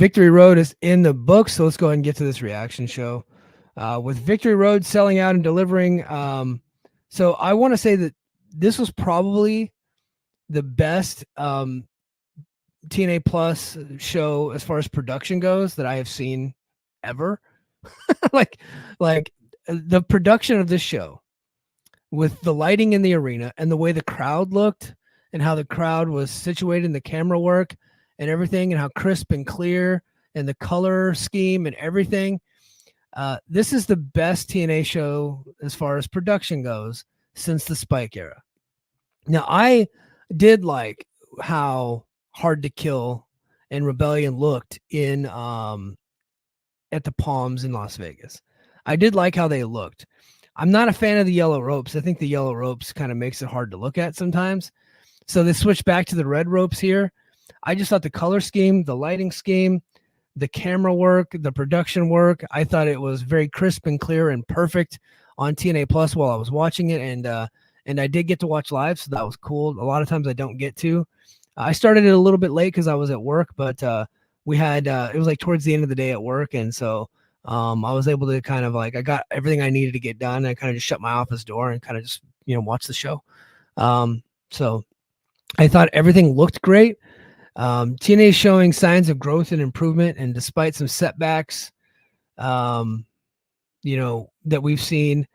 Victory Road is in the book, so let's go ahead and get to this reaction show. With Victory Road selling out and delivering. So I want to say that this was probably the best TNA Plus show as far as production goes that I have seen ever. like the production of this show with the lighting in the arena and the way the crowd looked and how the crowd was situated in the camera work and everything and how crisp and clear and the color scheme and everything. This is the best TNA show as far as production goes since the Spike era. Now, I did like how Hard to Kill and Rebellion looked in at the Palms in Las Vegas. I did like how they looked. I'm not a fan of the yellow ropes. I think the yellow ropes kind of makes it hard to look at sometimes. So they switched back to the red ropes here. I just thought the color scheme, the lighting scheme, the camera work, the production work, I thought it was very crisp and clear and perfect on TNA Plus while I was watching it. And I did get to watch live, so that was cool. A lot of times I don't get to. I started it a little bit late because I was at work, but we had it was like towards the end of the day at work, and so I was able to kind of like I got everything I needed to get done. I kind of just shut my office door and kind of just watch the show. So I thought everything looked great. TNA is showing signs of growth and improvement, and despite some setbacks, that we've seen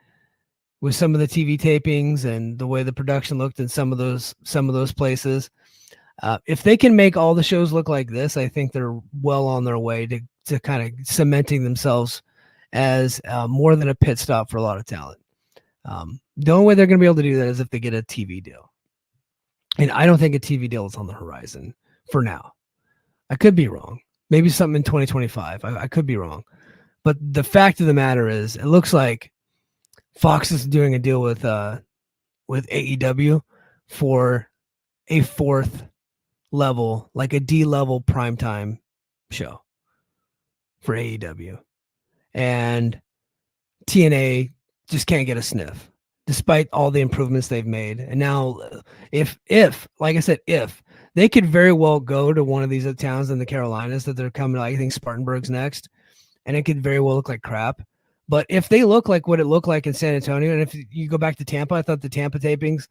with some of the TV tapings and the way the production looked in some of those places. If they can make all the shows look like this, I think they're well on their way to kind of cementing themselves as more than a pit stop for a lot of talent. The only way they're going to be able to do that is if they get a TV deal. And I don't think a TV deal is on the horizon for now. I could be wrong. Maybe something in 2025. I could be wrong. But the fact of the matter is, it looks like Fox is doing a deal with AEW for a fourth level, like a D-level primetime show for AEW. And TNA just can't get a sniff, despite all the improvements they've made. And now, if like I said, if they could very well go to one of these towns in the Carolinas that they're coming to, I think Spartanburg's next, and it could very well look like crap. But if they look like what it looked like in San Antonio, and if you go back to Tampa, I thought the Tampa tapings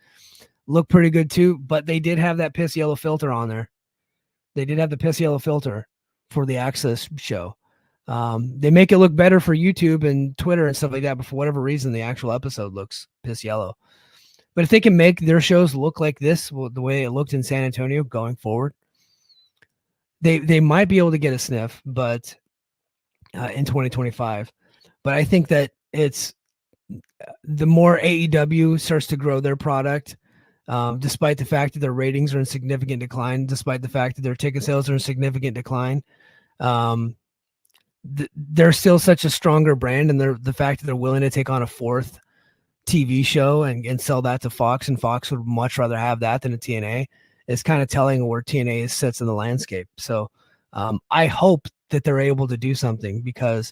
look pretty good too, but they did have that piss yellow filter on there. They did have the piss yellow filter for the Access show. They make it look better for YouTube and Twitter and stuff like that, but for whatever reason, the actual episode looks piss yellow. But if they can make their shows look like this, the way it looked in San Antonio going forward, they might be able to get a sniff, but in 2025. But I think that it's the more AEW starts to grow their product, despite the fact that their ratings are in significant decline, despite the fact that their ticket sales are in significant decline, they're still such a stronger brand, and the fact that they're willing to take on a fourth TV show and sell that to Fox, and Fox would much rather have that than a TNA, is kind of telling where TNA sits in the landscape. So I hope that they're able to do something, because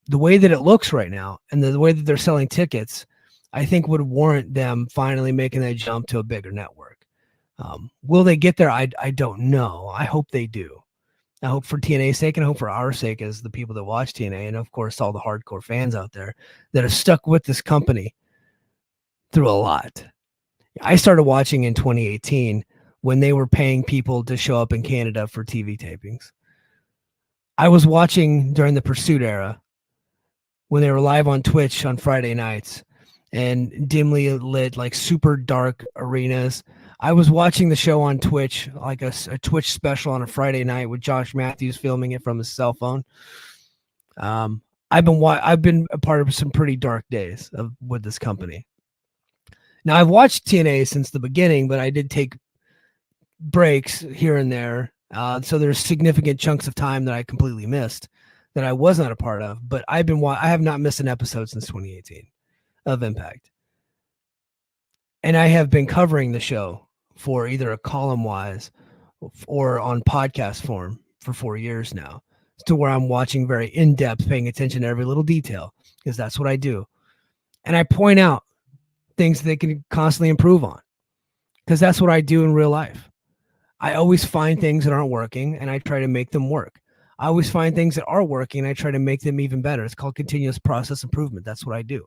the way that it looks right now and the way that they're selling tickets, I think would warrant them finally making that jump to a bigger network. Will they get there? I don't know. I hope they do. I hope for TNA's sake, and I hope for our sake as the people that watch TNA, and of course all the hardcore fans out there that have stuck with this company through a lot. I started watching in 2018 when they were paying people to show up in Canada for TV tapings. I was watching during the Pursuit era when they were live on Twitch on Friday nights and dimly lit, like super dark arenas. I was watching the show on Twitch, like a Twitch special on a Friday night with Josh Matthews filming it from his cell phone. I've been a part of some pretty dark days with this company. Now, I've watched TNA since the beginning, but I did take breaks here and there. So there's significant chunks of time that I completely missed that I was not a part of. But I have not missed an episode since 2018 of Impact. And I have been covering the show for either a column-wise or on podcast form for 4 years now, to where I'm watching very in-depth, paying attention to every little detail, because that's what I do. And I point out things they can constantly improve on, because that's what I do in real life. I always find things that aren't working and I try to make them work. I always find things that are working and I try to make them even better. It's called continuous process improvement. That's what I do.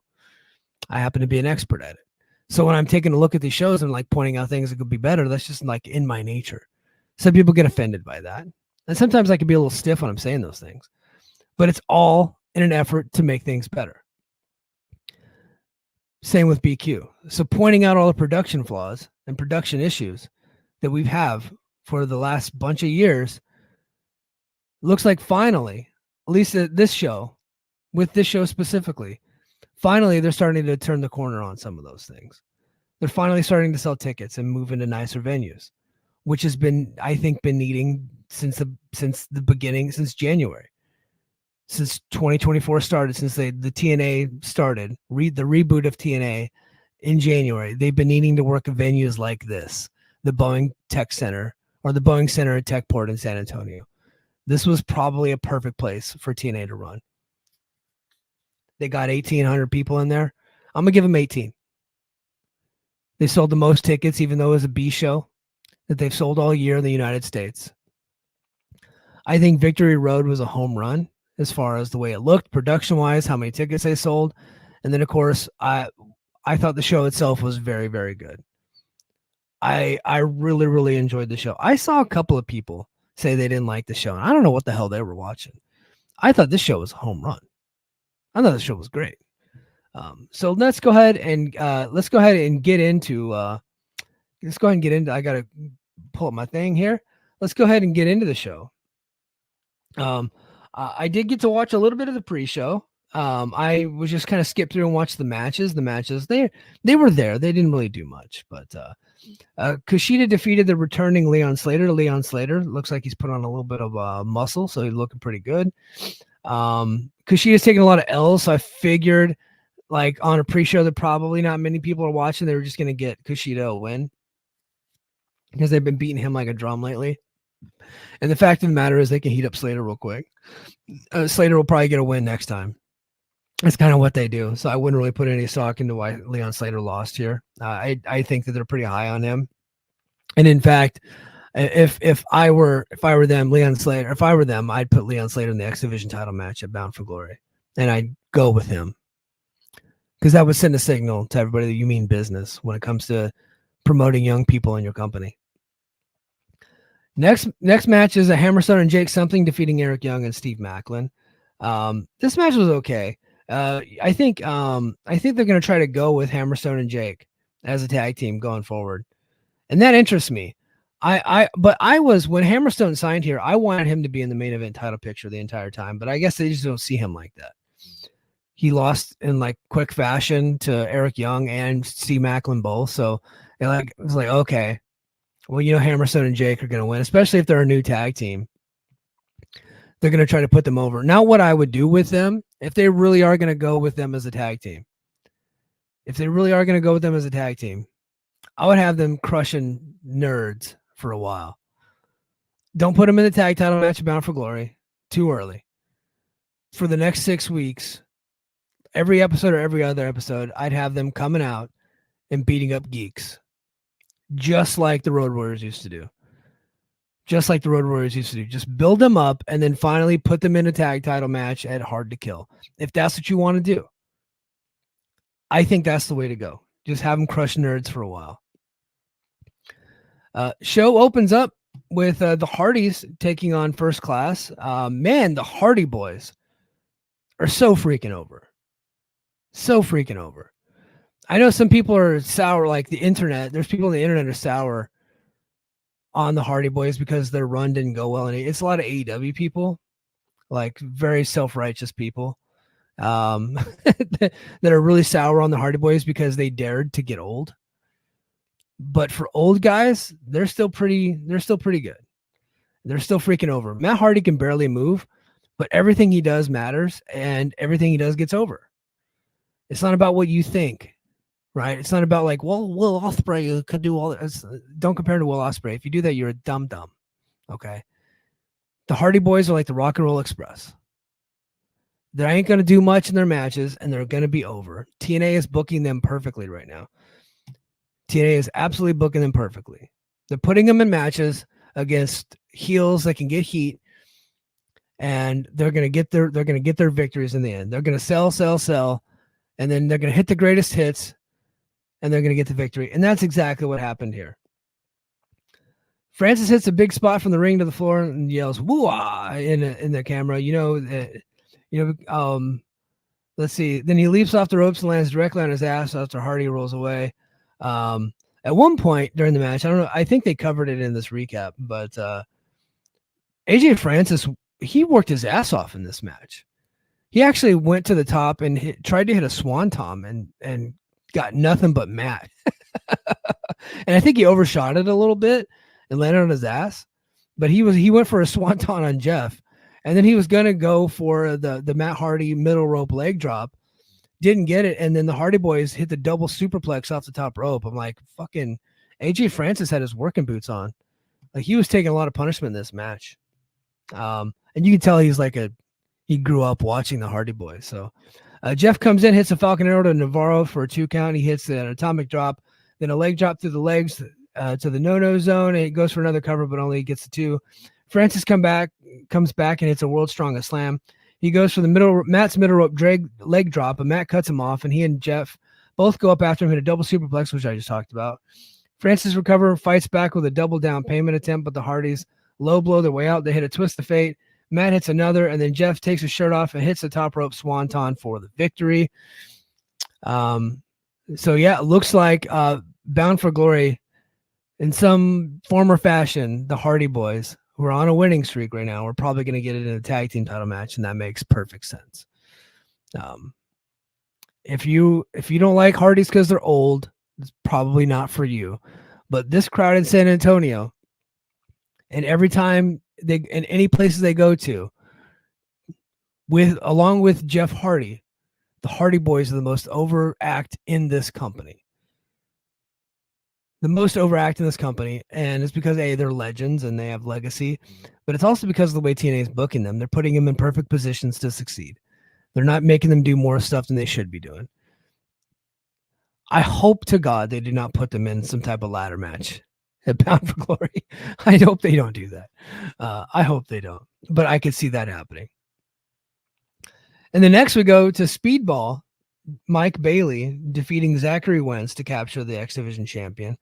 I happen to be an expert at it. So when I'm taking a look at these shows and like pointing out things that could be better, that's just like in my nature. Some people get offended by that. And sometimes I can be a little stiff when I'm saying those things, but it's all in an effort to make things better. Same with BQ. So pointing out all the production flaws and production issues that we've have for the last bunch of years, looks like finally, at least at this show, with this show specifically, finally they're starting to turn the corner on some of those things. They're finally starting to sell tickets and move into nicer venues, which has been, I think, been needing since the beginning, since January, since 2024 started, since the TNA started, the reboot of TNA in January. They've been needing to work at venues like this, the Boeing Tech Center or the Boeing Center at Techport in San Antonio. This was probably a perfect place for TNA to run. They got 1,800 people in there. I'm going to give them 18. They sold the most tickets, even though it was a B show, that they've sold all year in the United States. I think Victory Road was a home run as far as the way it looked, production-wise, how many tickets they sold. And then, of course, I thought the show itself was very, very good. I really, really enjoyed the show. I saw a couple of people say they didn't like the show, and I don't know what the hell they were watching. I thought this show was a home run. I thought the show was great. So let's go ahead and get into. Let's go ahead and get into. I gotta pull up my thing here. Let's go ahead and get into the show. I did get to watch a little bit of the pre-show. I was just kind of skip through and watch the matches. The matches they were there. They didn't really do much, but Kushida defeated the returning Leon Slater. Leon Slater looks like he's put on a little bit of muscle, so he's looking pretty good. Kushida's taking a lot of L's, so I figured like on a pre-show that probably not many people are watching. They were just going to get Kushida a win because they've been beating him like a drum lately. And the fact of the matter is they can heat up Slater real quick. Slater will probably get a win next time. That's kind of what they do. So I wouldn't really put any stock into why Leon Slater lost here. I think that they're pretty high on him. And in fact, if I were them, Leon Slater, if I were them, I'd put Leon Slater in the X Division title match at Bound for Glory. And I'd go with him. Because that would send a signal to everybody that you mean business when it comes to promoting young people in your company. Next match is a Hammerstone and Jake Something defeating Eric Young and Steve Macklin. This match was okay. I think they're going to try to go with Hammerstone and Jake as a tag team going forward, and that interests me. But I was, when Hammerstone signed here, I wanted him to be in the main event title picture the entire time, but I guess they just don't see him like that. He lost in like quick fashion to Eric Young and Steve Macklin both, so it was like okay. Well, Hammerstone and Jake are going to win, especially if they're a new tag team. They're going to try to put them over. Now, what I would do with them, if they really are going to go with them as a tag team, I would have them crushing nerds for a while. Don't put them in the tag title match Bound for Glory too early. For the next 6 weeks, every episode or every other episode, I'd have them coming out and beating up geeks. Just like the Road Warriors used to do. Just build them up and then finally put them in a tag title match at Hard to Kill. If that's what you want to do. I think that's the way to go. Just have them crush nerds for a while. Show opens up with the Hardys taking on First Class. Man, the Hardy Boys are so freaking over. I know some people are sour, like the internet. There's people on the internet are sour on the Hardy Boys because their run didn't go well. And it's a lot of AEW people, like very self-righteous people that are really sour on the Hardy Boys because they dared to get old. But for old guys, they're still pretty good. They're still freaking over. Matt Hardy can barely move, but everything he does matters and everything he does gets over. It's not about what you think. Right? It's not about like, well, Will Ospreay could do all this. Don't compare to Will Ospreay. If you do that, you're a dumb. Okay? The Hardy Boys are like the Rock and Roll Express. They ain't going to do much in their matches, and they're going to be over. TNA is booking them perfectly right now. TNA is absolutely booking them perfectly. They're putting them in matches against heels that can get heat, and they're gonna get their victories in the end. They're gonna sell, and then they're gonna hit the greatest hits, and they're gonna get the victory. And that's exactly what happened here. Francis hits a big spot from the ring to the floor and yells "woo-ah" in the camera. Let's see. Then he leaps off the ropes and lands directly on his ass after Hardy rolls away. At one point during the match, I don't know, I think they covered it in this recap, but AJ Francis, he worked his ass off in this match. He actually went to the top and tried to hit a swanton and got nothing but mat. And I think he overshot it a little bit and landed on his ass. But he went for a swanton on Jeff. And then he was going to go for the Matt Hardy middle rope leg drop. Didn't get it. And then the Hardy Boys hit the double superplex off the top rope. I'm like, fucking AJ Francis had his working boots on. Like, he was taking a lot of punishment in this match. And you can tell he grew up watching the Hardy Boys. So Jeff comes in, hits a Falcon Arrow to Navarro for a 2 count. He hits an atomic drop, then a leg drop through the legs to the no-no zone. And he goes for another cover, but only gets the 2. Francis comes back and hits a world's strongest slam. He goes for Matt's middle rope leg drop, but Matt cuts him off, and he and Jeff both go up after him, hit a double superplex, which I just talked about. Francis recovers, fights back with a double down payment attempt, but the Hardys low blow their way out. They hit a twist of fate. Matt hits another, and then Jeff takes his shirt off and hits the top rope swanton for the victory. So yeah, it looks like Bound for Glory, in some form or fashion, the Hardy Boys, who are on a winning streak right now, we're probably going to get it in a tag team title match, and that makes perfect sense. If you don't like Hardys because they're old, it's probably not for you. But this crowd in San Antonio, and every time in any places they go to, along with Jeff Hardy, the Hardy Boys are the most overact in this company. The most overact in this company, and it's because they're legends and they have legacy, but it's also because of the way TNA is booking them. They're putting them in perfect positions to succeed. They're not making them do more stuff than they should be doing. I hope to God they do not put them in some type of ladder match at Bound for Glory. I hope they don't do that. I hope they don't, but I could see that happening. And then next we go to Speedball. Mike Bailey defeating Zachary Wentz to capture the X Division champion.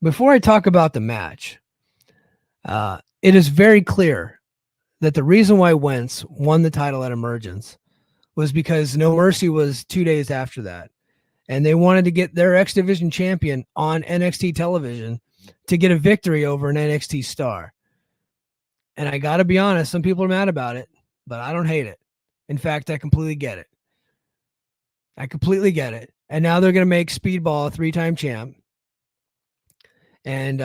Before I talk about the match, it is very clear that the reason why Wentz won the title at Emergence was because No Mercy was 2 days after that. And they wanted to get their X Division champion on NXT television to get a victory over an NXT star. And I got to be honest, some people are mad about it, but I don't hate it. In fact, I completely get it. And now they're going to make Speedball a 3-time champ, and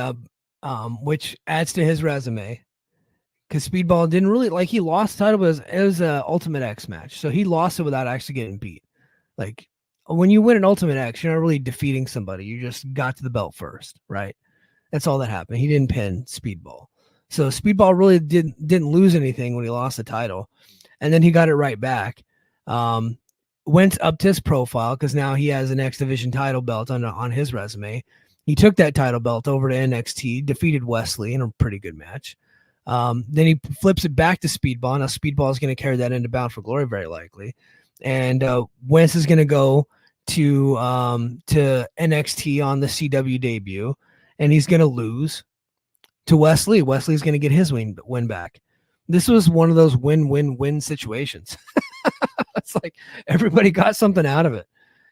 which adds to his resume, because Speedball didn't really, he lost the title, but it was an Ultimate X match. So he lost it without actually getting beat. Like, when you win an Ultimate X, you're not really defeating somebody. You just got to the belt first, right? That's all that happened. He didn't pin Speedball. So Speedball really didn't lose anything when he lost the title. And then he got it right back. Went up to his profile because now he has an X Division title belt on his resume. He took that title belt over to NXT, defeated Wesley in a pretty good match. Then he flips it back to Speedball. Now Speedball is going to carry that into Bound for Glory very likely. And Wentz is going to go to NXT on the CW debut, and he's going to lose to Wesley. Wesley's going to get his win back. This was one of those win-win-win situations. It's like everybody got something out of it,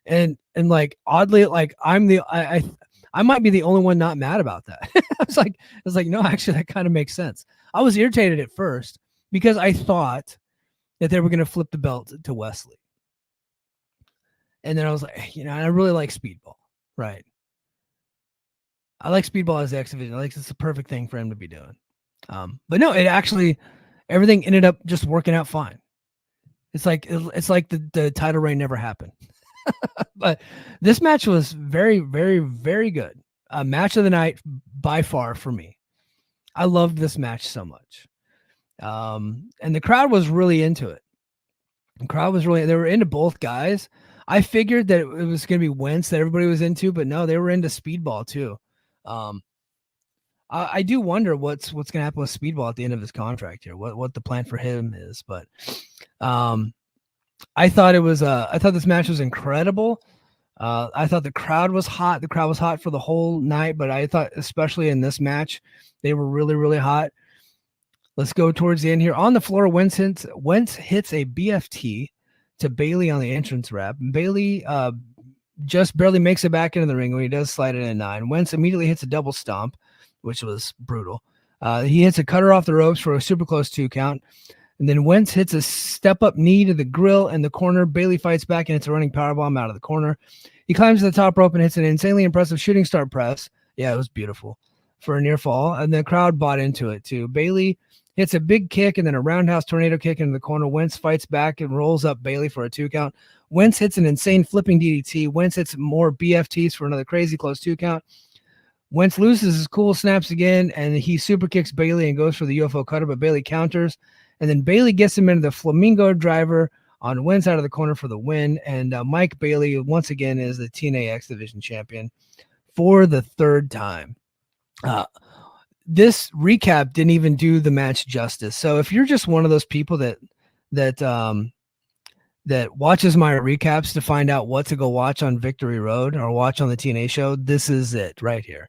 and like oddly, like I might be the only one not mad about that. I was like, no, actually, that kind of makes sense. I was irritated at first because I thought that they were going to flip the belt to Wesley, and then I was like, I really like Speedball, right? I like Speedball as the X Division. It's the perfect thing for him to be doing. But no, it actually, everything ended up just working out fine. It's like the title reign never happened. But this match was very, very, very good. Match of the night by far for me. I loved this match so much. And the crowd was really into it. They were into both guys. I figured that it was going to be Wentz that everybody was into, but no, they were into Speedball too. I do wonder what's going to happen with Speedball at the end of his contract here. What the plan for him is, but I thought I thought this match was incredible. I thought the crowd was hot. The crowd was hot for the whole night, but I thought especially in this match, they were really, really hot. Let's go towards the end here. On the floor, Wentz hits a BFT to Bailey on the entrance wrap. Bailey just barely makes it back into the ring when he does slide it in 9. Wentz immediately hits a double stomp, which was brutal. He hits a cutter off the ropes for a super close 2 count. And then Wentz hits a step-up knee to the grill in the corner. Bailey fights back and hits a running powerbomb out of the corner. He climbs to the top rope and hits an insanely impressive shooting star press. Yeah, it was beautiful for a near fall. And the crowd bought into it, too. Bailey hits a big kick and then a roundhouse tornado kick into the corner. Wentz fights back and rolls up Bailey for a 2 count. Wentz hits an insane flipping DDT. Wentz hits more BFTs for another crazy close 2 count. Wentz loses his cool, snaps again, and he super kicks Bailey and goes for the UFO cutter, but Bailey counters. And then Bailey gets him into the Flamingo driver on Wentz out of the corner for the win. And Mike Bailey, once again, is the TNA X Division champion for the 3rd time. This recap didn't even do the match justice. So if you're just one of those people that watches my recaps to find out what to go watch on Victory Road or watch on the TNA show, this is it right here.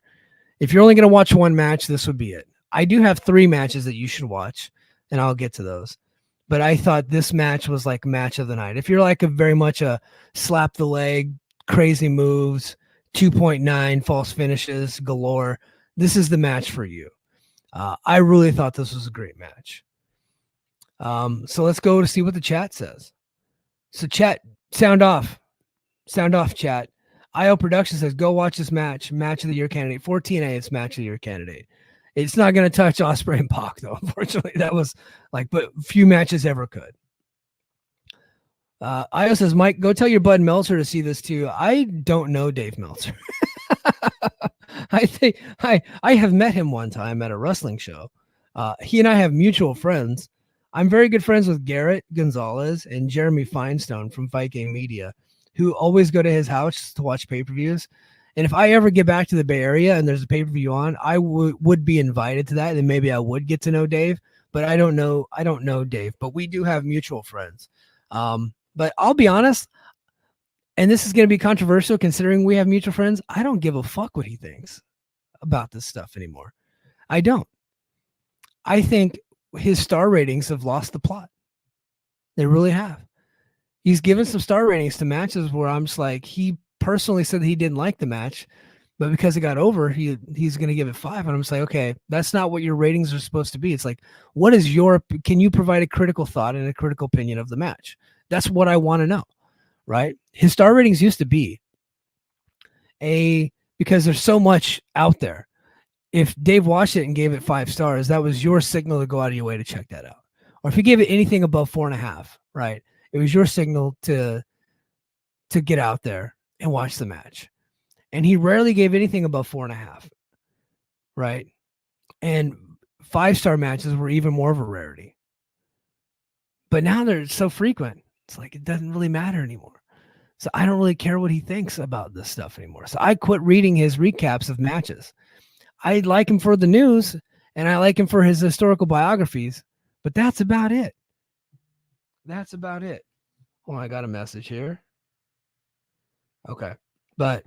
If you're only going to watch one match, this would be it. I do have 3 matches that you should watch, and I'll get to those. But I thought this match was like match of the night. If you're like very much a slap the leg, crazy moves, 2.9 false finishes galore, this is the match for you. I really thought this was a great match. So let's go to see what the chat says. So chat, sound off, chat. IO Production says, go watch this match of the year candidate. For TNA, it's match of the year candidate. It's not going to touch Ospreay and Pac, though. Unfortunately, that was but few matches ever could. IO says, Mike, go tell your bud Meltzer to see this too. I don't know Dave Meltzer. I think I have met him one time at a wrestling show. He and I have mutual friends. I'm very good friends with Garrett Gonzalez and Jeremy Feinstone from Fight Game Media, who always go to his house to watch pay-per-views. And if I ever get back to the Bay Area and there's a pay-per-view on, I would be invited to that, and maybe I would get to know Dave, but I don't know Dave, but we do have mutual friends. But I'll be honest, and this is going to be controversial considering we have mutual friends, I don't give a fuck what he thinks about this stuff anymore. I don't. I think his star ratings have lost the plot. They really have. He's given some star ratings to matches where I'm just like, he personally said that he didn't like the match, but because it got over, he's going to give it 5. And I'm just like, okay, that's not what your ratings are supposed to be. It's like, can you provide a critical thought and a critical opinion of the match? That's what I want to know, right? His star ratings used to be because there's so much out there. If Dave watched it and gave it 5 stars, that was your signal to go out of your way to check that out. Or if you gave it anything above 4.5, right? It was your signal to get out there and watch the match. And he rarely gave anything above 4.5, right? And 5-star matches were even more of a rarity. But now they're so frequent. It's like, it doesn't really matter anymore. So I don't really care what he thinks about this stuff anymore. So I quit reading his recaps of matches. I like him for the news and I like him for his historical biographies, but that's about it. That's about it. Oh, I got a message here. Okay. But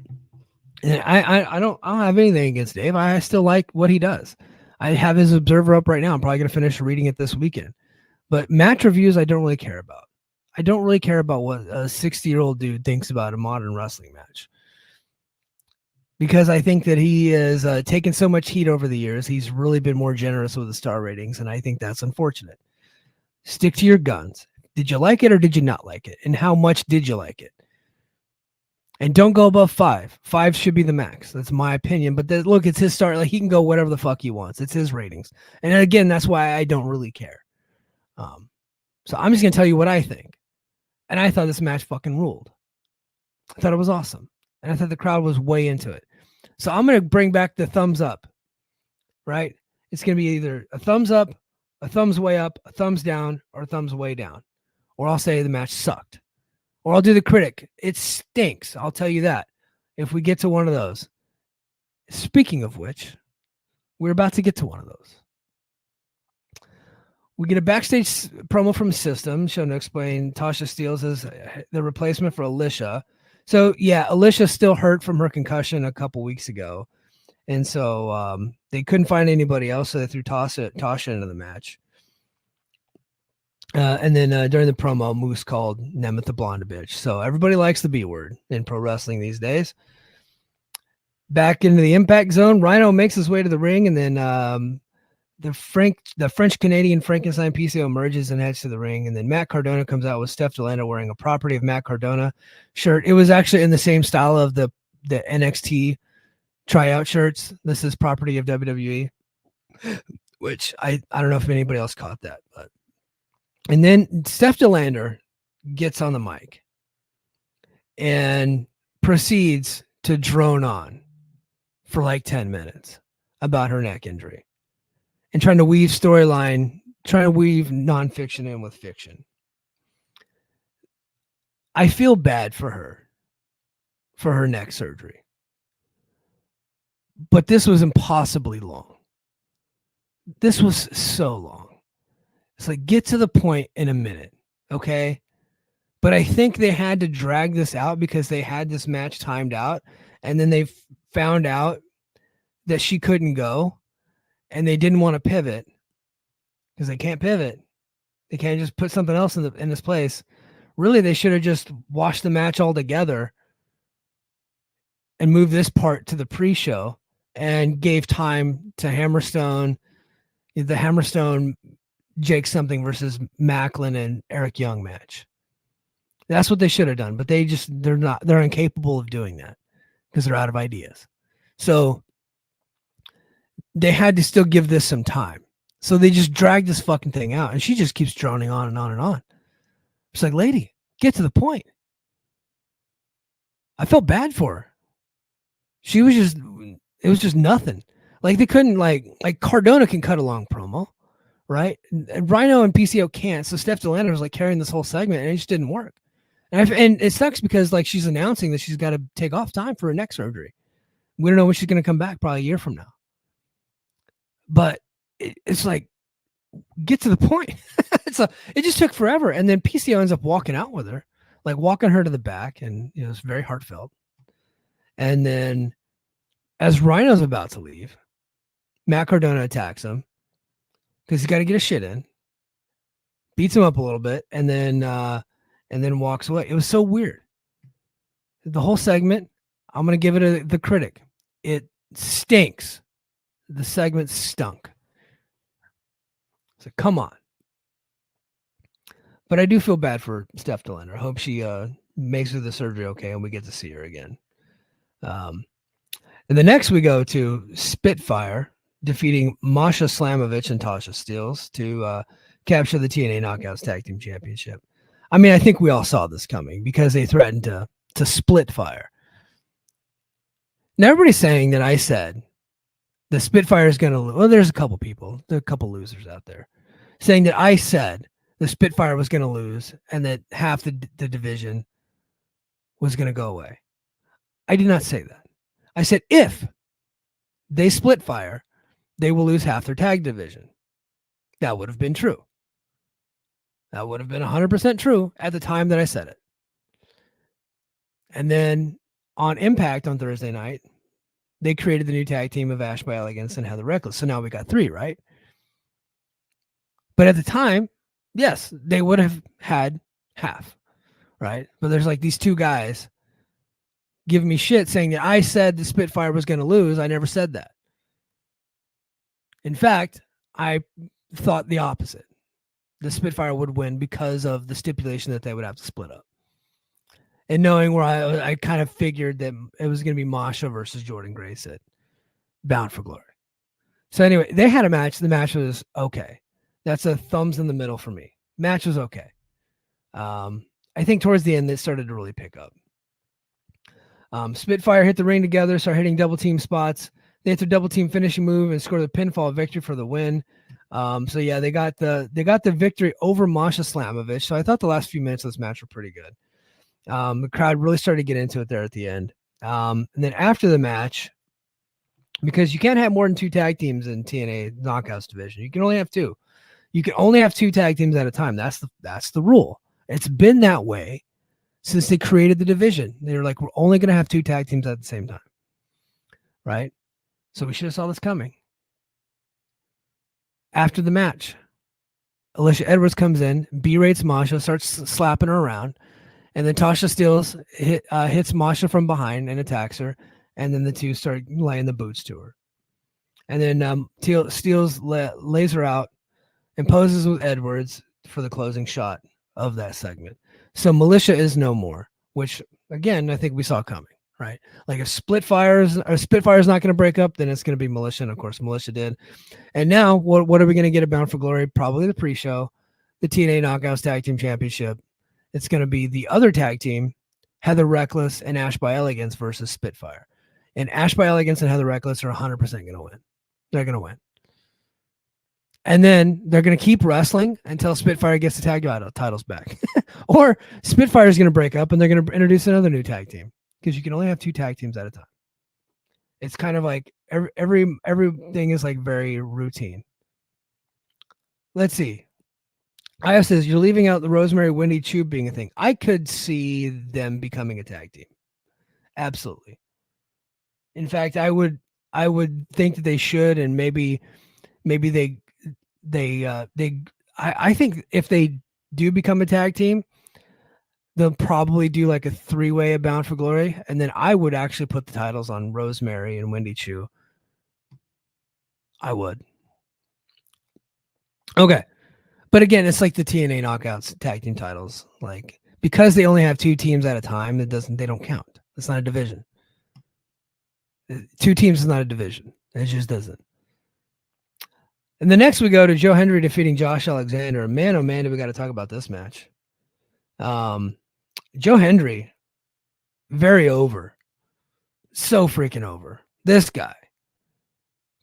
I don't have anything against Dave. I still like what he does. I have his Observer up right now. I'm probably going to finish reading it this weekend. But match reviews, I don't really care about. I don't really care about what a 60-year-old dude thinks about a modern wrestling match. Because I think that he has taken so much heat over the years. He's really been more generous with the star ratings, and I think that's unfortunate. Stick to your guns. Did you like it or did you not like it? And how much did you like it? And don't go above 5. 5 should be the max. That's my opinion. But look, it's his star. Like, he can go whatever the fuck he wants. It's his ratings. And again, that's why I don't really care. So I'm just going to tell you what I think. And I thought this match fucking ruled. I thought it was awesome. And I thought the crowd was way into it. So I'm going to bring back the thumbs up, right? It's going to be either a thumbs up, a thumbs way up, a thumbs down, or a thumbs way down. Or I'll say the match sucked. Or I'll do the critic. It stinks. I'll tell you that if we get to one of those. Speaking of which, We're about to get to one of those. We get a backstage promo from System showing to explain Tasha Steelz as the replacement for Alicia. So, yeah, Alicia's still hurt from her concussion a couple weeks ago. And so they couldn't find anybody else, so they threw Tasha into the match. And then during the promo, Moose called Nemeth the Blonde a bitch. So everybody likes the B word in pro wrestling these days. Back into the Impact Zone, Rhino makes his way to the ring, and then the French-Canadian Frankenstein PCO emerges and heads to the ring. And then Matt Cardona comes out with Steph DeLando wearing a property of Matt Cardona shirt. It was actually in the same style of the NXT tryout shirts. This is property of WWE, which I don't know if anybody else caught that. But and then Steph DeLander gets on the mic and proceeds to drone on for like 10 minutes about her neck injury and trying to weave storyline, trying to weave nonfiction in with fiction. I feel bad for her neck surgery. But this was impossibly long. This was so long. It's like, get to the point in a minute, okay? But I think they had to drag this out because they had this match timed out, and then they found out that she couldn't go, and they didn't want to pivot because they can't pivot. They can't just put something else in this place. Really, they should have just washed the match altogether and moved this part to the pre-show and gave time to Hammerstone, the Hammerstone Jake something versus Macklin and Eric Young match. That's what they should have done, but they're incapable of doing that because they're out of ideas. So they had to still give this some time. So they just dragged this fucking thing out, and she just keeps droning on and on and on. It's like, lady, get to the point. I felt bad for her. It was just nothing. Like they couldn't like Cardona can cut a long promo, right? And Rhino and PCO can't. So Steph DeLander was like carrying this whole segment, and it just didn't work. And it sucks because like she's announcing that she's got to take off time for her neck surgery. We don't know when she's going to come back, probably a year from now. But it's like, get to the point. It just took forever. And then PCO ends up walking out with her, like walking her to the back, and it's very heartfelt. And then as Rhino's about to leave, Matt Cardona attacks him because he's got to get his shit in, beats him up a little bit, and then walks away. It was so weird. The whole segment, I'm going to give it the critic. It stinks. The segment stunk. So come on. But I do feel bad for Steph DeLander. I hope she makes it through the surgery okay and we get to see her again. And the next we go to Spitfire defeating Masha Slamovich and Tasha Steelz to capture the TNA Knockouts Tag Team Championship. I mean, I think we all saw this coming because they threatened to split fire. Now everybody's saying that I said the Spitfire is going to lose. Well, there's a couple people, there are a couple losers out there saying that I said the Spitfire was going to lose and that half the division was going to go away. I did not say that. I said if they split fire, they will lose half their tag division. That would have been true. That would have been 100% true at the time that I said it. And then on Impact on Thursday night, they created the new tag team of Ash by Elegance and Heather Reckless. So now we got 3, right? But at the time, yes, they would have had half, right? But there's like these 2 guys giving me shit saying that I said the Spitfire was going to lose. I never said that. In fact, I thought the opposite. The Spitfire would win because of the stipulation that they would have to split up. And knowing where I kind of figured that it was going to be Masha versus Jordynne Grace at Bound for Glory. So anyway, they had a match. The match was okay. That's a thumbs in the middle for me. Match was okay. I think towards the end, it started to really pick up. Spitfire hit the ring together, start hitting double team spots. They hit their double team finishing move and scored the pinfall victory for the win. So yeah, they got the victory over Masha Slamovich. So I thought the last few minutes of this match were pretty good. The crowd really started to get into it there at the end. And then after the match, because you can't have more than 2 tag teams in TNA Knockouts division. You can only have 2. You can only have 2 tag teams at a time. That's the rule. It's been that way since they created the division. They were like, we're only going to have 2 tag teams at the same time, right? So we should have saw this coming. After the match, Alicia Edwards comes in, berates Masha, starts slapping her around, and then Tasha Steelz hits Masha from behind and attacks her, and then the two start laying the boots to her. And then Steelz lays her out and poses with Edwards for the closing shot of that segment. So Militia is no more, which, again, I think we saw coming, right? Like if Spitfire's not going to break up, then it's going to be Militia, and of course Militia did. And now, what are we going to get at Bound for Glory? Probably the pre-show, the TNA Knockouts Tag Team Championship. It's going to be the other tag team, Heather Reckless and Ash by Elegance versus Spitfire. And Ash by Elegance and Heather Reckless are 100% going to win. They're going to win. And then they're going to keep wrestling until Spitfire gets the tag titles back. Or Spitfire is going to break up and they're going to introduce another new tag team, because you can only have 2 tag teams at a time. It's kind of like everything is like very routine. Let's see. Io says you're leaving out the Rosemary Wendy Choo being a thing. I could see them becoming a tag team. Absolutely. In fact, I would think that they should, and maybe I think if they do become a tag team, they'll probably do like a 3-way at Bound for Glory, and then I would actually put the titles on Rosemary and Wendy Choo. I would. Okay. But again, it's like the TNA Knockouts tag team titles. Like, because they only have 2 teams at a time, they don't count. It's not a division. 2 teams is not a division. It just doesn't. And the next we go to Joe Hendry defeating Josh Alexander. Man, oh man, do we got to talk about this match. Joe Hendry, very over. So freaking over. This guy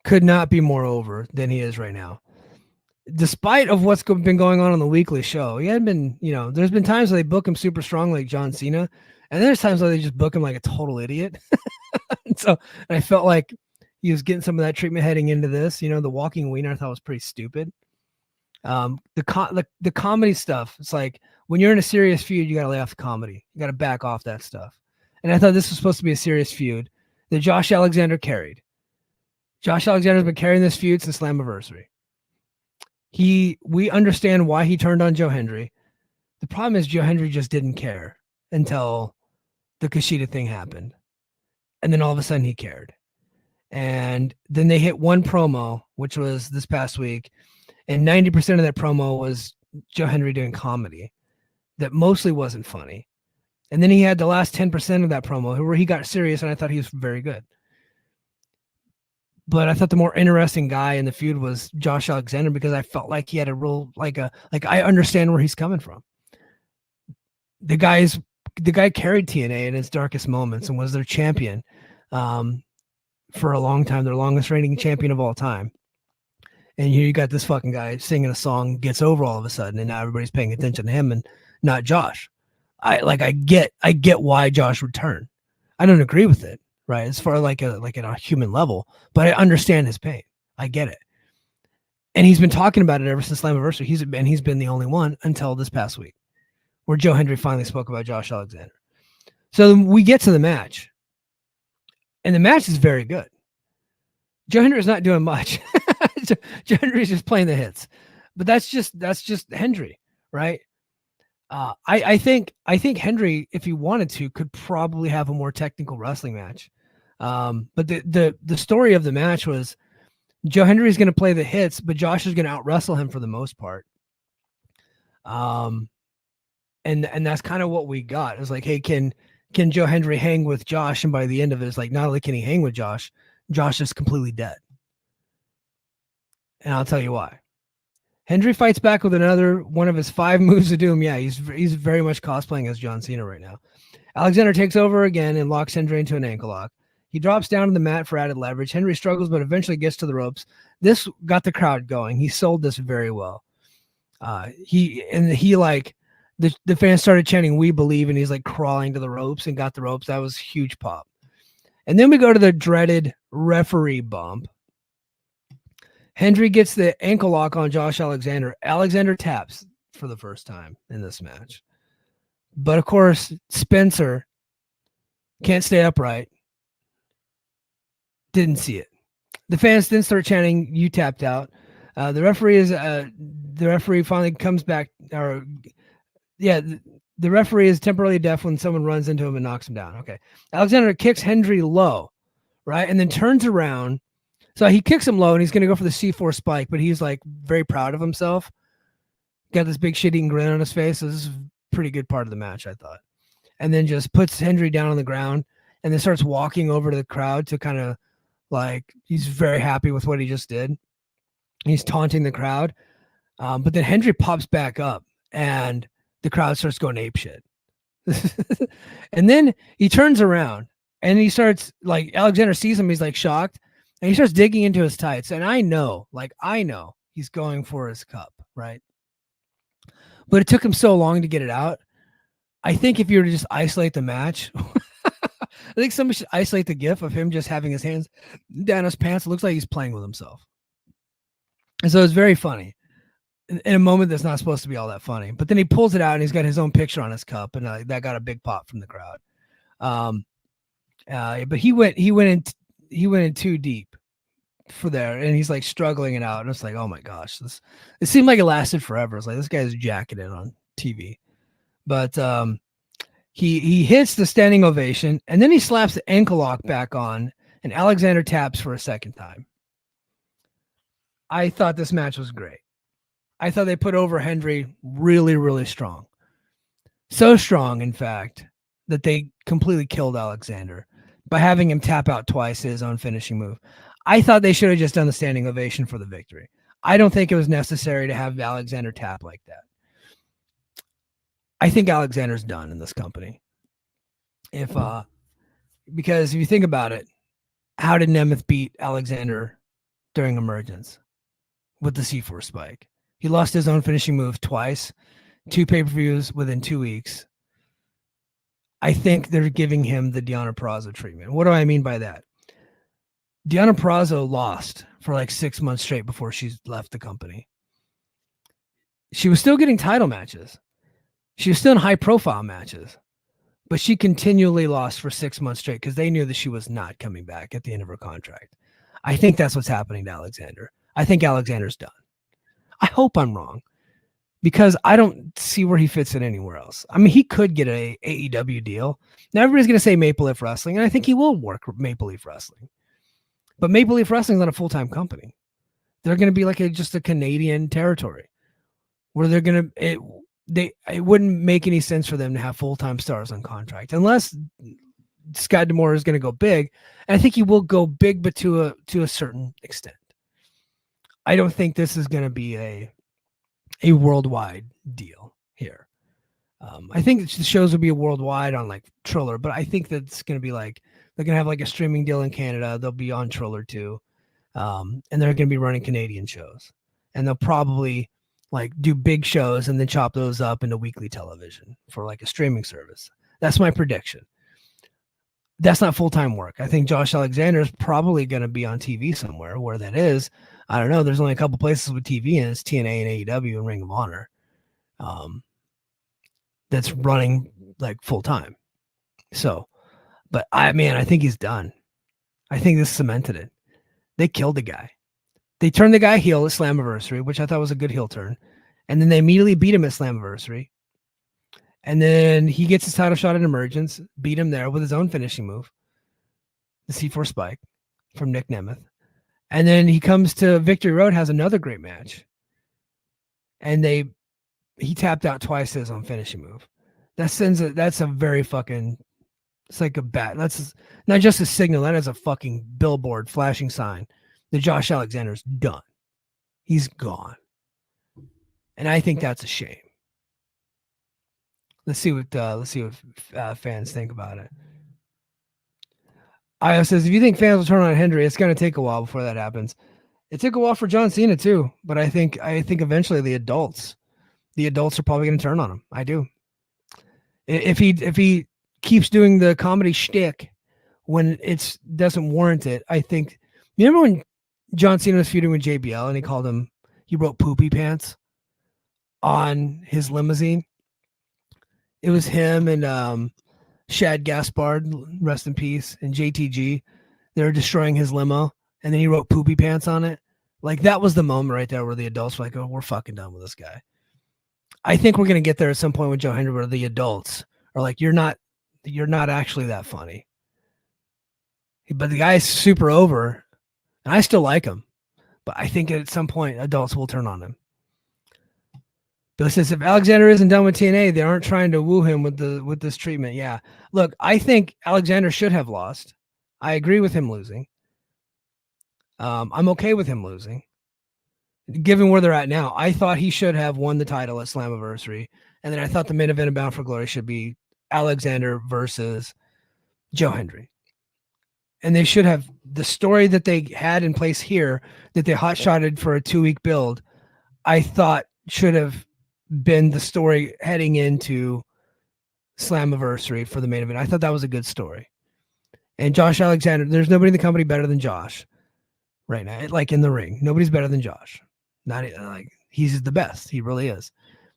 could not be more over than he is right now. Despite of what's been going on the weekly show, he hadn't been, there's been times where they book him super strong like John Cena, and there's times where they just book him like a total idiot. and I felt like he was getting some of that treatment heading into this. The walking wiener I thought was pretty stupid. The comedy stuff, it's like when you're in a serious feud, you got to lay off the comedy. You got to back off that stuff. And I thought this was supposed to be a serious feud that Josh Alexander carried. Josh Alexander's been carrying this feud since Slammiversary. We understand why he turned on Joe Hendry. The problem is Joe Hendry just didn't care until the Kushida thing happened. And then all of a sudden he cared. And then they hit one promo, which was this past week. And 90% of that promo was Joe Hendry doing comedy that mostly wasn't funny. And then he had the last 10% of that promo where he got serious, and I thought he was very good. But I thought the more interesting guy in the feud was Josh Alexander, because I felt like he had a real, I understand where he's coming from. The guy carried TNA in its darkest moments and was their champion for a long time, their longest reigning champion of all time. And here you got this fucking guy singing a song, gets over all of a sudden, and now everybody's paying attention to him and not Josh. I get why Josh would turn. I don't agree with it, right? As far like at a human level, but I understand his pain. I get it. And he's been talking about it ever since Slammiversary. He's been the only one until this past week, where Joe Hendry finally spoke about Josh Alexander. So we get to the match, and the match is very good. Joe Hendry is not doing much. Joe Hendry is just playing the hits, but that's just Hendry, right? I think Hendry, if he wanted to, could probably have a more technical wrestling match. But the story of the match was Joe Hendry is going to play the hits, but Josh is going to out wrestle him for the most part. And that's kind of what we got. It was like, hey, can Joe Hendry hang with Josh? And by the end of it, it's like, not only can he hang with Josh, Josh is completely dead. And I'll tell you why. Hendry fights back with another one of his 5 moves of doom. Yeah, he's very much cosplaying as John Cena right now. Alexander takes over again and locks Hendry into an ankle lock. He drops down to the mat for added leverage. Hendry struggles, but eventually gets to the ropes. This got the crowd going. He sold this very well. The fans started chanting, "We believe," and he's like crawling to the ropes and got the ropes. That was huge pop. And then we go to the dreaded referee bump. Hendry gets the ankle lock on Josh Alexander. Alexander taps for the first time in this match. But of course, Spencer can't stay upright. Didn't see it. The fans then start chanting, "You tapped out." The referee finally comes back, the referee is temporarily deaf when someone runs into him and knocks him down. Okay. Alexander kicks Hendry low, right? And then turns around. So he kicks him low and he's going to go for the C4 spike, but he's like very proud of himself. Got this big shit-eating grin on his face. So this is a pretty good part of the match, I thought. And then just puts Hendry down on the ground and then starts walking over to the crowd to kind of like, he's very happy with what he just did. He's taunting the crowd. But then Hendry pops back up and the crowd starts going apeshit. And then he turns around and he starts, like, Alexander sees him. He's like shocked and he starts digging into his tights. And I know he's going for his cup, right? But it took him so long to get it out. I think if you were to just isolate the match, I think somebody should isolate the gif of him just having his hands down his pants. It looks like he's playing with himself. And so it's very funny in a moment that's not supposed to be all that funny. But then he pulls it out and he's got his own picture on his cup, and that got a big pop from the crowd. But he went in too deep for there, and he's like struggling it out. And it's like, oh my gosh, it seemed like it lasted forever. It's like this guy's jacketed on TV. But he hits the standing ovation, and then he slaps the ankle lock back on, and Alexander taps for a second time. I thought this match was great. I thought they put over Hendry really, really strong. So strong, in fact, that they completely killed Alexander by having him tap out twice his own finishing move. I thought they should have just done the standing ovation for the victory. I don't think it was necessary to have Alexander tap like that. I think Alexander's done in this company. Because if you think about it, how did Nemeth beat Alexander during Emergence with the C4 spike? He lost his own finishing move twice, 2 pay-per-views within 2 weeks. I think they're giving him the Deonna Purrazzo treatment. What do I mean by that? Deonna Purrazzo lost for like 6 months straight before she left the company. She was still getting title matches. She was still in high-profile matches. But she continually lost for 6 months straight because they knew that she was not coming back at the end of her contract. I think that's what's happening to Alexander. I think Alexander's done. I hope I'm wrong because I don't see where he fits in anywhere else. I mean, he could get a AEW deal. Now, everybody's going to say Maple Leaf Wrestling, and I think he will work Maple Leaf Wrestling. But Maple Leaf Wrestling is not a full-time company. They're going to be like just a Canadian territory where they're going to it wouldn't make any sense for them to have full-time stars on contract unless Scott D'Amore is going to go big. And I think he will go big, but to a certain extent. I don't think this is going to be a worldwide deal here. I think the shows will be worldwide on like Triller, but I think that it's going to be like they're going to have like a streaming deal in Canada. They'll be on Triller too. And they're going to be running Canadian shows, and they'll probably like do big shows and then chop those up into weekly television for like a streaming service. That's my prediction. That's not full-time work. I think Josh Alexander is probably going to be on TV somewhere. Where that is, I don't know. There's only a couple places with TV, and it's TNA and AEW and Ring of Honor. That's running like full-time. So, but I think he's done. I think this cemented it. They killed the guy. They turned the guy heel at Slammiversary, which I thought was a good heel turn. And then they immediately beat him at Slammiversary. And then he gets his title shot at Emergence, beat him there with his own finishing move, the C4 spike from Nick Nemeth. And then he comes to Victory Road, has another great match. And he tapped out twice his own finishing move. That's a very fucking, it's like a bat. That's not just a signal. That is a fucking billboard flashing sign that Josh Alexander's done. He's gone. And I think that's a shame. Let's see what fans think about it. Io says, if you think fans will turn on Hendry, it's going to take a while before that happens. It took a while for John Cena too, but I think eventually the adults are probably going to turn on him. I do. If he keeps doing the comedy shtick when it doesn't warrant it. I think, you remember when John Cena was feuding with JBL and he wrote poopy pants on his limousine? It was him and Shad Gaspard, rest in peace, and JTG. They were destroying his limo, and then he wrote poopy pants on it. Like, that was the moment right there where the adults were like, oh, we're fucking done with this guy. I think we're going to get there at some point with Joe Hendry where the adults are like, you're not actually that funny. But the guy's super over, and I still like him. But I think at some point, adults will turn on him. Bill says, if Alexander isn't done with TNA, they aren't trying to woo him with this treatment. Yeah. Look, I think Alexander should have lost. I agree with him losing. I'm okay with him losing. Given where they're at now, I thought he should have won the title at Slammiversary. And then I thought the main event of Bound for Glory should be Alexander versus Joe Hendry. And they should have the story that they had in place here that they hot-shotted for a 2-week build, I thought should have been the story heading into Slammiversary for the main event. I thought that was a good story. And Josh Alexander, there's nobody in the company better than Josh right now. Like in the ring, nobody's better than Josh. Not like he's the best. He really is.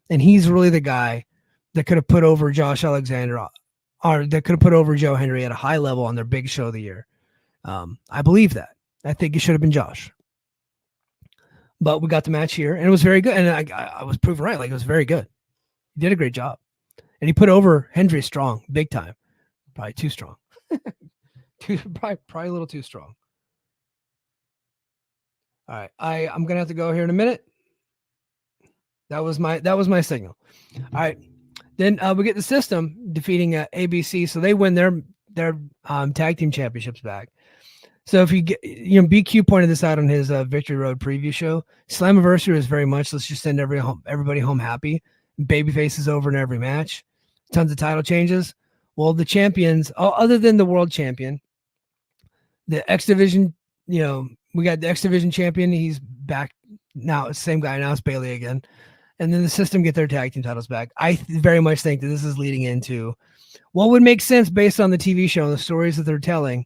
And he's really the guy that could have put over Josh Alexander or that could have put over Joe Hendry at a high level on their big show of the year. I believe that. I think it should have been Josh. But we got the match here, and it was very good. And I was proven right. Like, it was very good. He did a great job. And he put over Hendry strong, big time. Probably too strong. Probably a little too strong. All right. I'm going to have to go here in a minute. That was my signal. All right. Then we get the System defeating ABC. So they win their tag team championships back. So if you get, BQ pointed this out on his Victory Road preview show. Slammiversary is very much, let's just send everybody home happy. Babyface is over in every match. Tons of title changes. Well, the champions, other than the world champion, the X Division, we got the X Division champion. He's back now. Same guy now. It's Bailey again. And then the System get their tag team titles back. I very much think that this is leading into what would make sense based on the TV show and the stories that they're telling.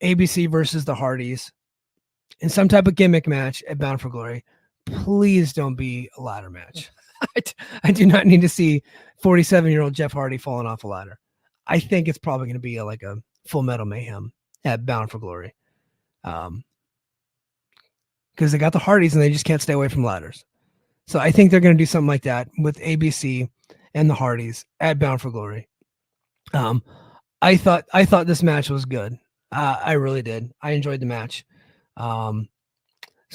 ABC versus the Hardys in some type of gimmick match at Bound for Glory. Please don't be a ladder match. I do not need to see 47-year-old Jeff Hardy falling off a ladder. I think it's probably going to be like a Full Metal Mayhem at Bound for Glory. Because they got the Hardys and they just can't stay away from ladders. So I think they're going to do something like that with ABC and the Hardys at Bound for Glory. I thought this match was good. I really did. I enjoyed the match. Let's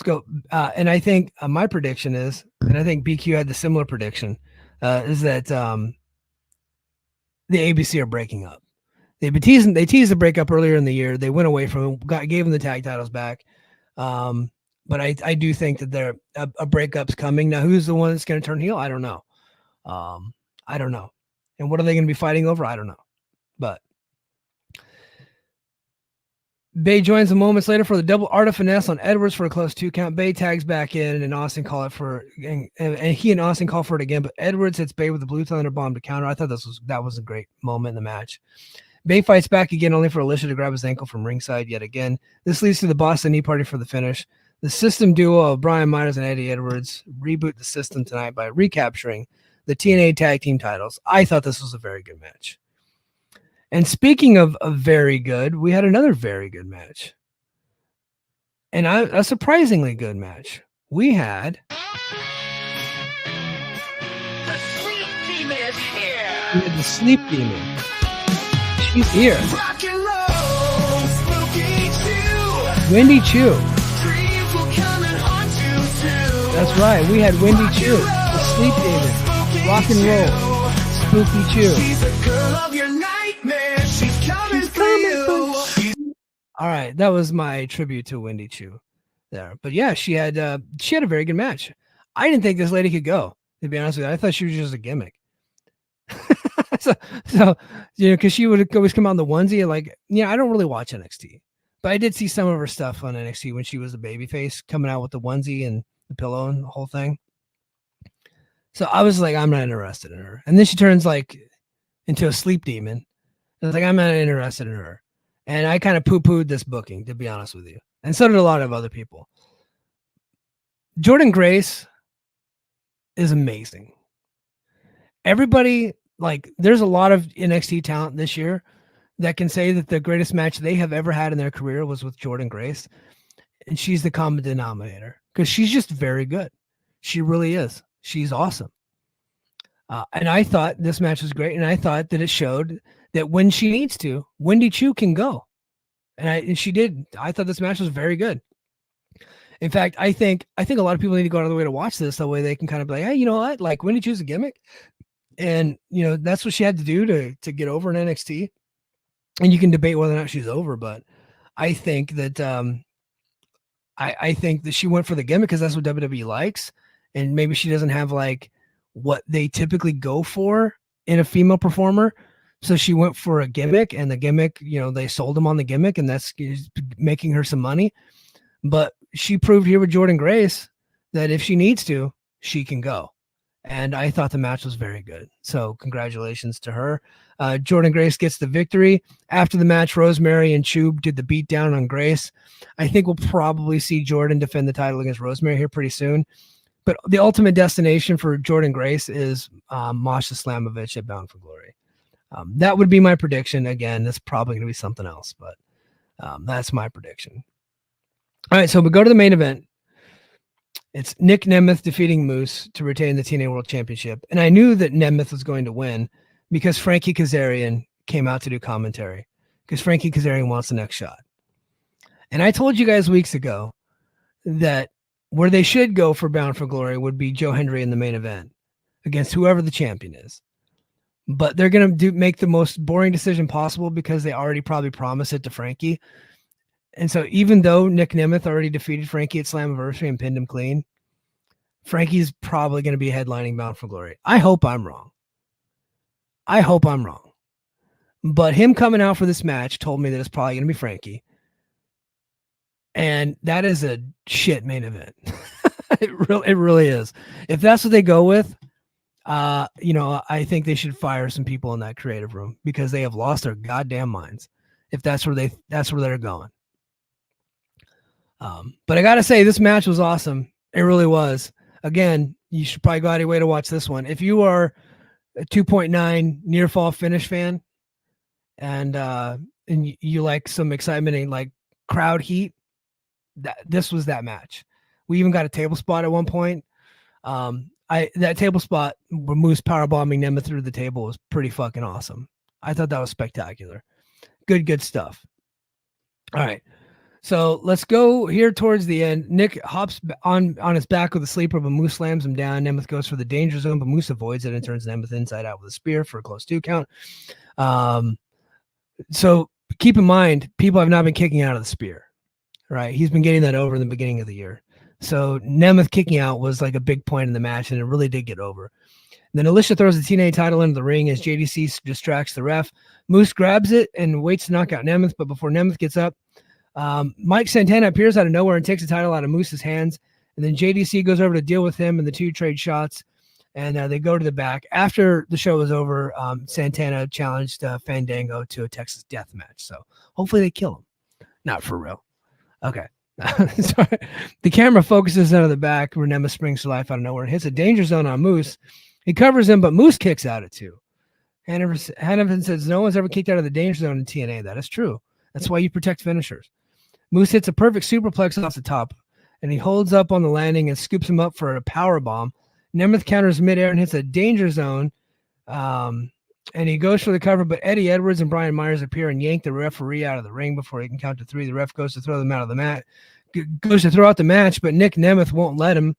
go. And I think my prediction is, and I think BQ had the similar prediction, is that the ABC are breaking up. They teased the breakup earlier in the year. They went away from it, gave them the tag titles back. But I do think that a breakup's coming. Now, who's the one that's going to turn heel? I don't know. I don't know. And what are they going to be fighting over? I don't know. But Bay joins them moments later for the double art of finesse on Edwards for a close 2 count. Bay tags back in, and Austin call it for, and he and Austin call for it again. But Edwards hits Bay with the Blue Thunder bomb to counter. I thought that was a great moment in the match. Bay fights back again, only for Alicia to grab his ankle from ringside yet again. This leads to the Boston Knee Party for the finish. The System duo of Brian Myers and Eddie Edwards reboot the System tonight by recapturing the TNA tag team titles. I thought this was a very good match. And speaking of very good, we had another very good match. And a surprisingly good match. We had the Sleep Demon is here. We had the Sleep Demon. She's here. Rock and roll, spooky Choo. Wendy Choo. Dreams will come and haunt you too. That's right. We had Wendy Choo, the Sleep Demon. Rock and roll, spooky Choo. She's a girl of your nightmare. She's coming for you. All right, that was my tribute to Wendy Choo there. But yeah, she had a very good match. I didn't think this lady could go, to be honest with you. I thought she was just a gimmick. so because she would always come out in the onesie. Like, I don't really watch NXT, but I did see some of her stuff on NXT when she was a babyface, coming out with the onesie and the pillow and the whole thing. So I was like, I'm not interested in her. And then she turns like into a sleep demon. I was like, I'm not interested in her. And I kind of poo-pooed this booking, to be honest with you. And so did a lot of other people. Jordynne Grace is amazing. Everybody, like, there's a lot of NXT talent this year that can say that the greatest match they have ever had in their career was with Jordynne Grace. And she's the common denominator because she's just very good. She really is. She's awesome. And I thought this match was great. And I thought that it showed that when she needs to, Wendy Choo can go. And she did. I thought this match was very good. In fact, I think a lot of people need to go out of the way to watch this. That way they can kind of be like, hey, you know what? Like, Wendy Choo's a gimmick. And, that's what she had to do to get over in NXT. And you can debate whether or not she's over, but I think that I think that she went for the gimmick because that's what WWE likes. And maybe she doesn't have like what they typically go for in a female performer. So she went for a gimmick, and the gimmick, they sold them on the gimmick, and that's making her some money. But she proved here with Jordynne Grace that if she needs to, she can go. And I thought the match was very good. So congratulations to her. Jordynne Grace gets the victory. After the match, Rosemary and Choo did the beat down on Grace. I think we'll probably see Jordynne defend the title against Rosemary here pretty soon. But the ultimate destination for Jordynne Grace is Masha Slamovich at Bound for Glory. That would be my prediction. Again, it's probably going to be something else, but that's my prediction. All right, so we go to the main event. It's Nick Nemeth defeating Moose to retain the TNA World Championship. And I knew that Nemeth was going to win because Frankie Kazarian came out to do commentary because Frankie Kazarian wants the next shot. And I told you guys weeks ago that where they should go for Bound for Glory would be Joe Hendry in the main event against whoever the champion is. But they're going to make the most boring decision possible because they already probably promised it to Frankie. And so even though Nick Nemeth already defeated Frankie at Slammiversary and pinned him clean, Frankie's probably going to be headlining Bound for Glory. I hope I'm wrong. But him coming out for this match told me that it's probably going to be Frankie. And that is a shit main event. It really is. If that's what they go with, I think they should fire some people in that creative room because they have lost their goddamn minds. If that's where they're going. But I got to say, this match was awesome. It really was. Again, you should probably go out of your way to watch this one. If you are a 2.9 near fall finish fan and you like some excitement and like crowd heat, this was that match. We even got a table spot at one point. That table spot where Moose powerbombing Nemeth through the table was pretty fucking awesome. I thought that was spectacular. Good stuff. All right. So let's go here towards the end. Nick hops on his back with a sleeper, but Moose slams him down. Nemeth goes for the danger zone, but Moose avoids it and turns Nemeth inside out with a spear for a close 2 count. So keep in mind, people have not been kicking out of the spear, right? He's been getting that over in the beginning of the year. So Nemeth kicking out was like a big point in the match, and it really did get over. Then Alicia throws the TNA title into the ring as JDC distracts the ref. Moose grabs it and waits to knock out Nemeth, but before Nemeth gets up, Mike Santana appears out of nowhere and takes the title out of Moose's hands. And then JDC goes over to deal with him, and the two trade shots, and they go to the back. After the show was over, Santana challenged Fandango to a Texas death match. So hopefully they kill him. Not for real. Okay. Sorry. The camera focuses out of the back where Nemeth springs to life out of nowhere and hits a danger zone on Moose. He covers him, but Moose kicks out at 2. Hannafin says no one's ever kicked out of the danger zone in TNA. That is true. That's why you protect finishers. Moose hits a perfect superplex off the top, and he holds up on the landing and scoops him up for a power bomb. Nemeth counters midair and hits a danger zone, and he goes for the cover, but Eddie Edwards and Brian Myers appear and yank the referee out of the ring before he can count to 3. The ref goes to throw them out of the mat, goes to throw out the match, but Nick Nemeth won't let him.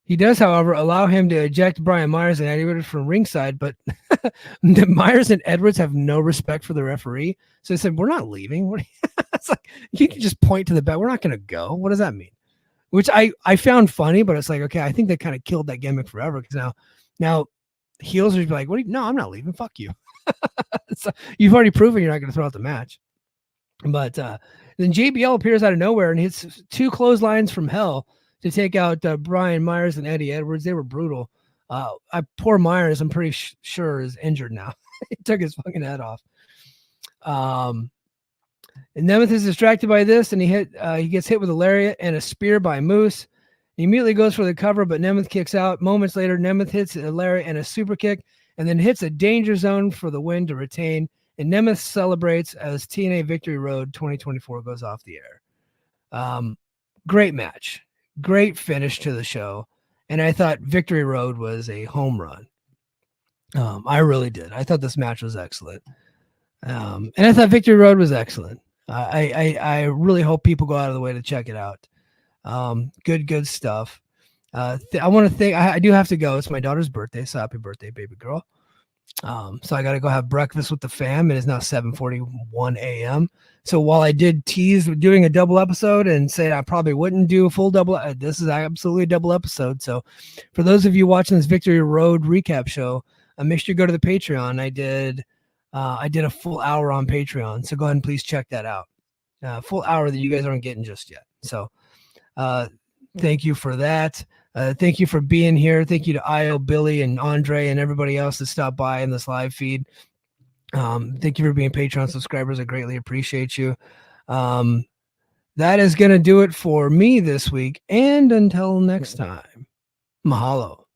He does, however, allow him to eject Brian Myers and Eddie Edwards from ringside, but Myers and Edwards have no respect for the referee. So they said, we're not leaving. It's like, you can just point to the back. We're not going to go. What does that mean? Which I found funny, but it's like, okay, I think they kind of killed that gimmick forever because now heels are like, no, I'm not leaving. Fuck you. So you've already proven you're not going to throw out the match. But then JBL appears out of nowhere and hits 2 clotheslines from hell to take out Brian Myers and Eddie Edwards. They were brutal. Poor Myers, I'm pretty sure, is injured now. He took his fucking head off. And Nemeth is distracted by this, and he gets hit with a lariat and a spear by Moose. He immediately goes for the cover, but Nemeth kicks out. Moments later, Nemeth hits a lariat and a super kick, and then hits a danger zone for the win to retain. And Nemeth celebrates as TNA Victory Road 2024 goes off the air. Great match. Great finish to the show. And I thought Victory Road was a home run. I really did. I thought this match was excellent. And I thought Victory Road was excellent. I really hope people go out of the way to check it out. Good stuff. I want to thank, I do have to go. It's my daughter's birthday. So happy birthday, baby girl. So I got to go have breakfast with the fam. It is now 7:41 a.m. So while I did tease doing a double episode and say I probably wouldn't do a full double, this is absolutely a double episode. So for those of you watching this Victory Road recap show, make sure you go to the Patreon. I did a full hour on Patreon. So go ahead and please check that out. Full hour that you guys aren't getting just yet. So thank you for that. Thank you for being here. Thank you to Io, Billy, and Andre, and everybody else that stopped by in this live feed. Thank you for being Patreon subscribers. I greatly appreciate you. That is going to do it for me this week. And until next time, mahalo.